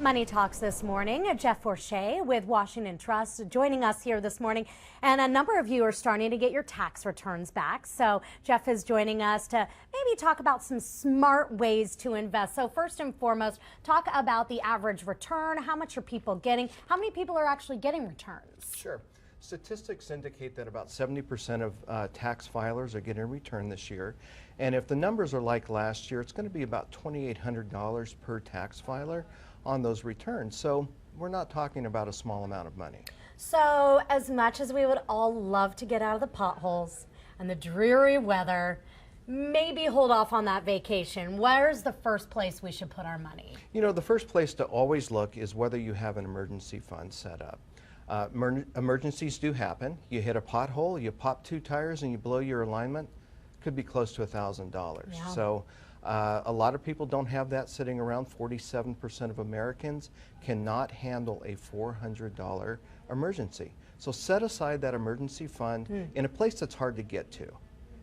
Money Talks this morning. Geoff Forshag with Washington Trust joining us here this morning. And a number of you are starting to get your tax returns back. So Geoff is joining us to maybe talk about some smart ways to invest. So first and foremost, talk about the average return. How much are people getting? How many people are actually getting returns? Sure. Statistics indicate that about 70% of tax filers are getting a return this year. And if the numbers are like last year, it's going to be about $2,800 per tax filer on those returns. So we're not talking about a small amount of money. So as much as we would all love to get out of the potholes and the dreary weather, maybe hold off on that vacation. Where's the first place we should put our money? You know, the first place to always look is whether you have an emergency fund set up. Emergencies do happen. You hit a pothole, you pop two tires, and you blow your alignment. Could be close to $1,000. Yeah. So a lot of people don't have that sitting around. 47% of Americans cannot handle a $400 emergency. So set aside that emergency fund in a place that's hard to get to.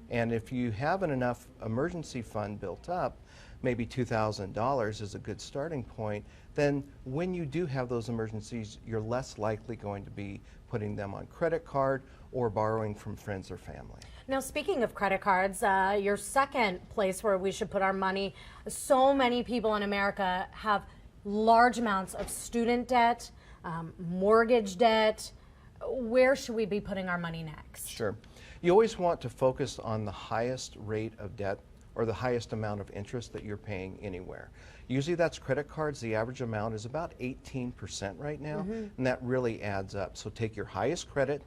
And if you have an enough emergency fund built up, maybe $2,000 is a good starting point, then when you do have those emergencies, you're less likely going to be putting them on credit card or borrowing from friends or family. Now, speaking of credit cards, your second place where we should put our money, so many people in America have large amounts of student debt, mortgage debt. Where should we be putting our money next? Sure. You always want to focus on the highest rate of debt or the highest amount of interest that you're paying anywhere. Usually that's credit cards. The average amount is about 18% right now, and that really adds up. So take your highest credit,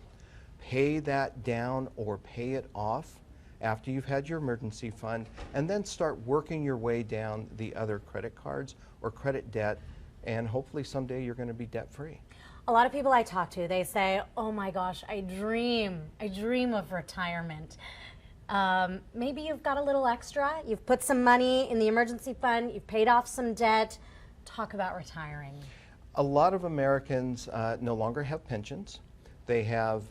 pay that down or pay it off after you've had your emergency fund, and then start working your way down the other credit cards or credit debt, and hopefully someday you're going to be debt-free. A lot of people I talk to, they say, oh my gosh, I dream of retirement. Maybe you've got a little extra, you've put some money in the emergency fund, you've paid off some debt. Talk about retiring. A lot of Americans no longer have pensions. They have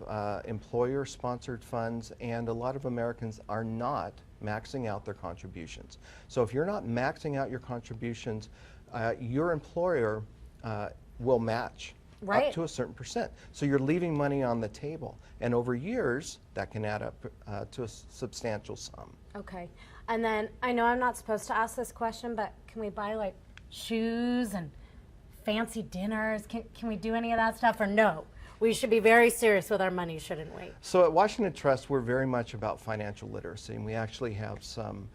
employer-sponsored funds, and a lot of Americans are not maxing out their contributions. So if you're not maxing out your contributions, your employer will match up to a certain percent. So you're leaving money on the table. And over years, that can add up to a substantial sum. Okay. And then, I know I'm not supposed to ask this question, but can we buy like shoes and fancy dinners? Can we do any of that stuff, or no? We should be very serious with our money, shouldn't we? So at Washington Trust, we're very much about financial literacy, and we actually have some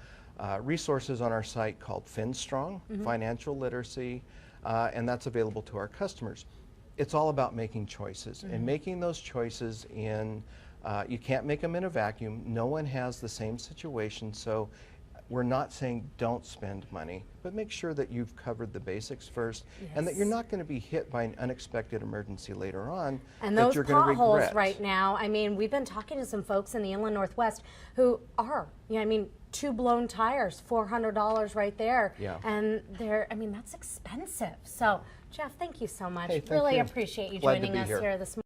resources on our site called FinStrong, Financial Literacy, and that's available to our customers. It's all about making choices, and making those choices in, you can't make them in a vacuum. No one has the same situation, so we're not saying don't spend money, but make sure that you've covered the basics first, and that you're not going to be hit by an unexpected emergency later on and that those you're going to regret. potholes right now, I mean, we've been talking to some folks in the Inland Northwest who are, I mean, two blown tires, $400 right there. Yeah. And I mean, that's expensive. So, Geoff, thank you so much. Hey, thank really you. appreciate you Glad to joining be us here. here this morning.